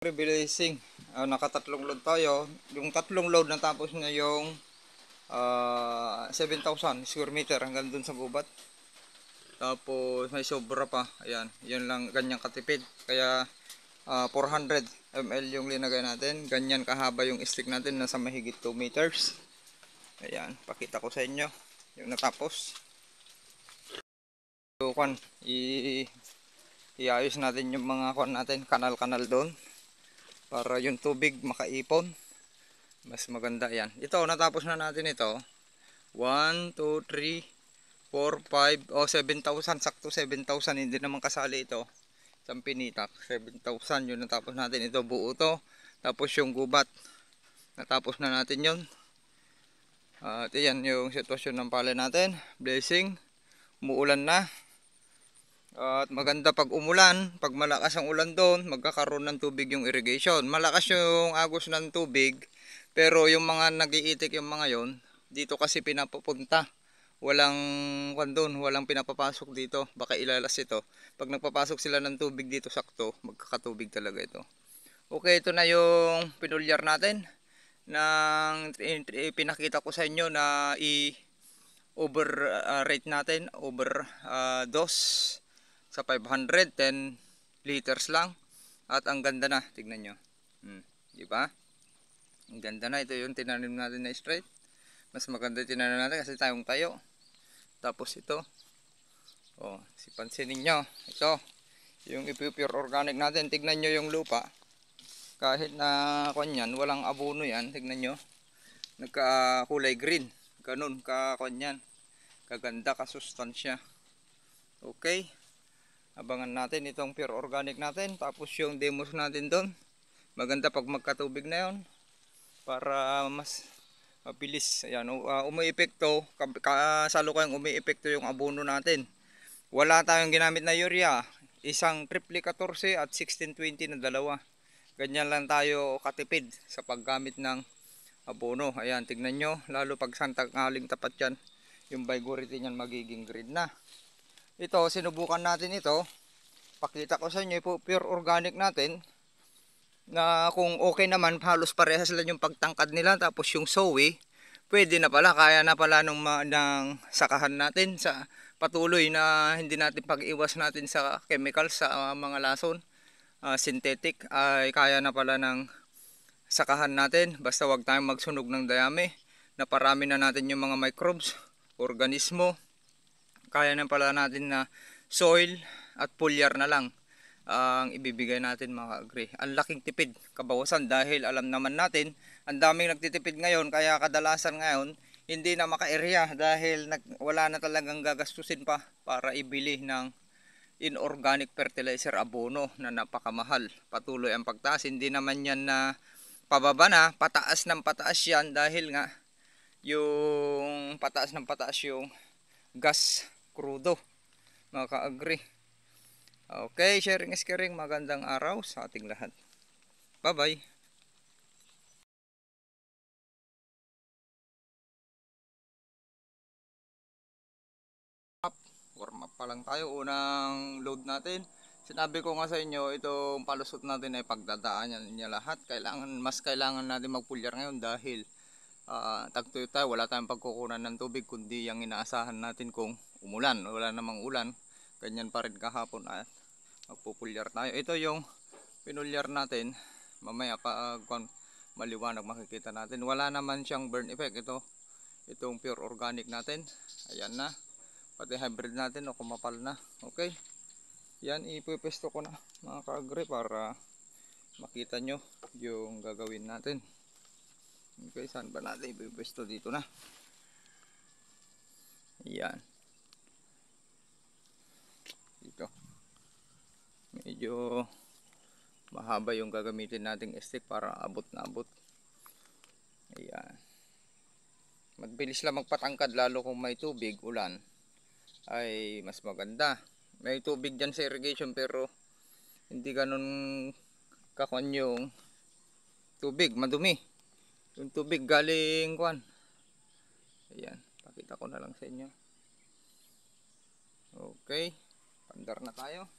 Releasing. Nakatatlong load tayo. Yung tatlong load natapos na yung 7,000 square meter hanggang dun sa gubat. Tapos may sobra pa. Ayan, yun lang, ganyan katipid. Kaya 400 ml yung linagay natin. Ganyan kahaba yung stick natin, nasa mahigit 2 meters. Ayan, pakita ko sa inyo yung natapos. So, iayos natin yung mga natin, kanal-kanal doon para yung tubig makaipon. Mas maganda yan. Ito, natapos na natin ito. 1, 2, 3, 4, 5, 7,000. Sakto 7,000. Hindi naman kasali ito. Isang pinitak. 7,000 yun natapos natin. Ito buo to. Tapos yung gubat. Natapos na natin yun. At yan yung sitwasyon ng palay natin. Blessing. Umuulan na. At maganda pag umulan. Pag malakas ang ulan doon, magkakaroon ng tubig yung irrigation. Malakas yung agos ng tubig. Pero yung mga nagiitik yung mga yon, dito kasi pinapupunta. Walang pinapapasok dito. Baka ilalas ito. Pag nagpapasok sila ng tubig dito sakto, magkakatubig talaga ito. Okay, ito na yung pinulyar natin. Pinakita ko sa inyo na over rate natin, over dose sa 510 liters lang. At ang ganda na, tignan nyo. Di ba? Ang ganda na. Ito yung tinanim natin na straight. Mas maganda tinanim natin kasi tayong tayo. Tapos ito. Pansinin nyo. Ito. Yung pure organic natin. Tignan nyo yung lupa. Kahit na kanyan, walang abono yan. Tignan nyo. Nagkakulay green. Ganun kanyan. Kaganda, kasustansya. Okay. Abangan natin itong pure organic natin. Tapos yung demos natin doon. Maganda pag magkatubig na yon para mas mabilis. Ayan, umiepekto, kasalukuyang umiepekto yung abono natin. Wala tayong ginamit na urea, isang triple 14 at 1620 na dalawa. Ganyan lang tayo katipid sa paggamit ng abono. Ayan, tignan nyo, lalo pag santangaling tapat yan, yung vigority nyan magiging green na. Ito, sinubukan natin ito. Pakita ko sa inyo, pure organic natin. Na kung okay naman, halos parehas lang yung pagtangkad nila. Tapos yung sowi, pwede na pala, kaya na pala ng sakahan natin sa patuloy na hindi natin pag-iwas natin sa chemicals sa mga lason. Synthetic ay kaya na pala ng sakahan natin. Basta wag tayong magsunog ng dayami. Naparami na natin yung mga microbes, organismo. Kaya na pala natin na soil at foliar na lang ang ibibigay natin mga agri. Ang laking tipid, kabawasan dahil alam naman natin ang daming nagtitipid ngayon, kaya kadalasan ngayon hindi na maka-area dahil wala na talagang gagastusin pa para ibili ng inorganic fertilizer, abono na napakamahal. Patuloy ang pagtaas, hindi naman yan na pababa na, pataas ng pataas yan dahil nga yung pataas ng pataas yung gas crudo mga ka-agri. Okay, sharing is caring. Magandang araw sa ating lahat. Bye-bye. Warm up pa lang tayo. Unang load natin. Sinabi ko nga sa inyo, itong palusot natin ay pagdadaanan niya lahat. Mas kailangan natin magpulyar ngayon dahil tagtuyo tayo. Wala tayong pagkukunan ng tubig kundi yung inaasahan natin kung umulan. Wala namang ulan. Ganyan pa rin kahapon at magpupulyar tayo. Ito yung pinulyar natin. Mamaya pag maliwanag makikita natin. Wala naman siyang burn effect. Itong pure organic natin. Ayan na. Pati hybrid natin kumapal na. Okay. Yan, ipipesto ko na mga ka-agri para makita nyo yung gagawin natin. Okay, saan ba natin ipipesto? Dito na. Yan. Dito. Medyo mahaba yung gagamitin nating stick para abot na abot. Ayan. Mabilis lang magpatangkad lalo kung may tubig, ulan ay mas maganda. May tubig dyan sa irrigation pero hindi ganun kakon yung tubig, madumi. Yung tubig galing kwan. Ayan, pakita ko na lang sa inyo. Okay, pandar na tayo.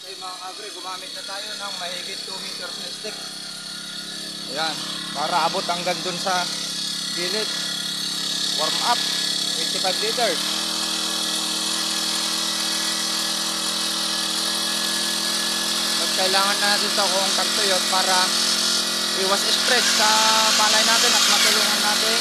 Okay mga kagre, gumamit na tayo ng mahigit 2 meters na stick. Ayan, para abot hanggang dun sa gilid. Warm up, 25 liters. Kailangan natin ito kung tagtuyot para iwas stress sa palay natin at matulungan natin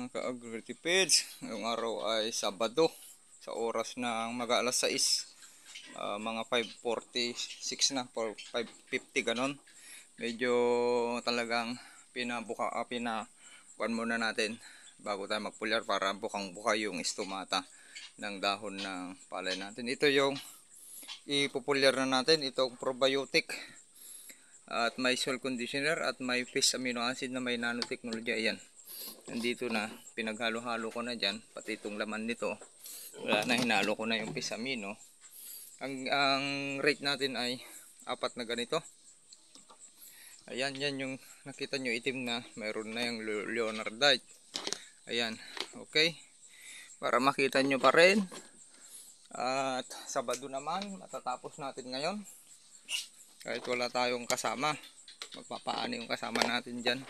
mga ka-agritipeds. Ngayong araw ay Sabado sa oras ng mag-aalas 6, mga 5:46 na, 5:50 ganon. Medyo talagang pinakuan muna natin bago tayo magpulyar para bukang-buka yung estomata ng dahon ng palay natin. Ito yung ipupulyar na natin, itong probiotic at may soil conditioner at may fish amino acid na may nanotechnology. Ayan, nandito na, pinaghalo-halo ko na dyan, pati itong laman nito wala na, hinalo ko na yung fish amino. Ang rate natin ay 4 na ganito. Ayan, yan yung nakita nyo itim na, mayroon na yung Leonardite. Ayan, okay, para makita nyo pa rin. At Sabado naman, matatapos natin ngayon kahit wala tayong kasama. Magpapaano yung kasama natin dyan.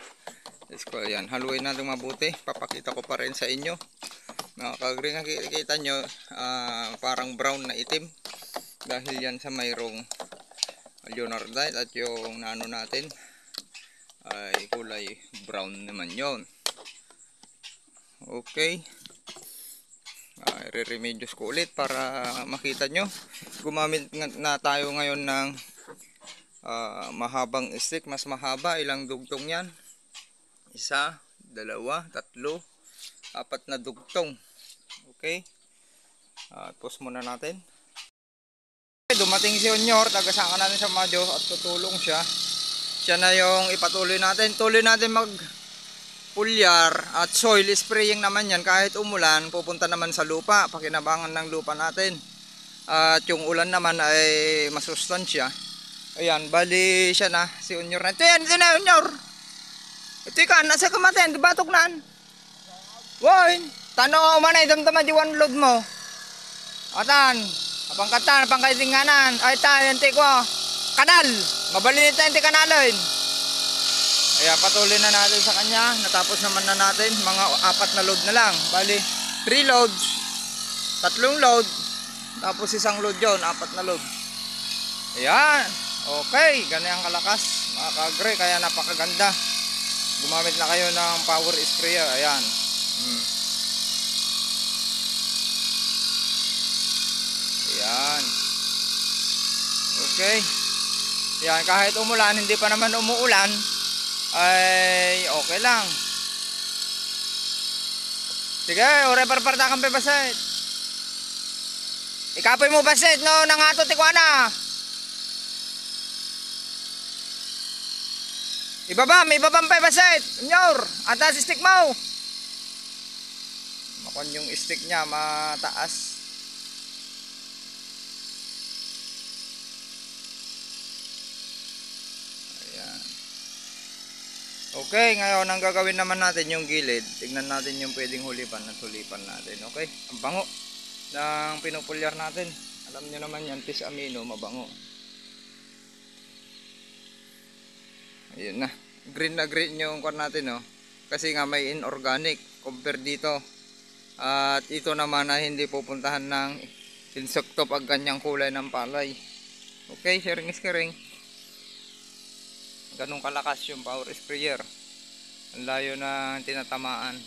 Let's go. Ayan, haluin natin mabuti, papakita ko pa rin sa inyo. Nakakagri, nakikita nyo parang brown na itim dahil yan sa mayroong Leonardite, at yung nano natin ay kulay brown naman yon. Okay, re-remedios ko ulit para makita nyo. Gumamit na tayo ngayon ng mahabang stick, mas mahaba. Ilang dugtong yan? 1, 2, 3, 4 na dugtong. Okay, pause muna natin. Dumating si Onyor, tagasama natin sa Madyo at tutulong siya. Siya na yung ipatuloy natin. Tuloy natin mag pulyar at soil spraying naman yan. Kahit umulan, pupunta naman sa lupa. Pakinabangan ng lupa natin. At yung ulan naman ay masustansya. Ayan, bali siya na, si Onyor na. Ito yan, ito na Onyor. Ito ka, nasa kamaten, batok nan. Woy, tano manay, damdama di one load mo. Atan, apangkatan, apangkaitinganan. Ay ta, yanti ko. Kanal, mabalinit na yanti kanalin. Kaya patuloy na natin sa kanya. Natapos naman na natin. Mga 4 na load na lang. Bali, 3 loads. 3 load. Tapos 1 load yun. 4 na load. Ayan. Okay. Ganyan kalakas. Mga kagre. Kaya napakaganda. Gumamit na kayo ng power sprayer. Ayan. Ayan. Okay. Ayan. Kahit umulan, hindi pa naman umuulan, ay okay lang. Sige, ore parparta kang pebaset. Ikapoy mo baset no nangato tikwana. Ibabang pebaset. Nyor, atas stick mo. Makon yung stick niya mataas. Okay, ngayon ang gagawin naman natin yung gilid. Tignan natin yung pwedeng hulipan at hulipan natin. Okay, ang bango ng pinupulyar natin. Alam nyo naman yan, tis amino, mabango. Ayun na, green yung kwan natin, no? Kasi nga may inorganic compare dito. At ito naman ay hindi pupuntahan ng insekto pag ganyang kulay ng palay. Okay, sharing is caring. Ganun kalakas yung power sprayer. Ang layo na tinatamaan.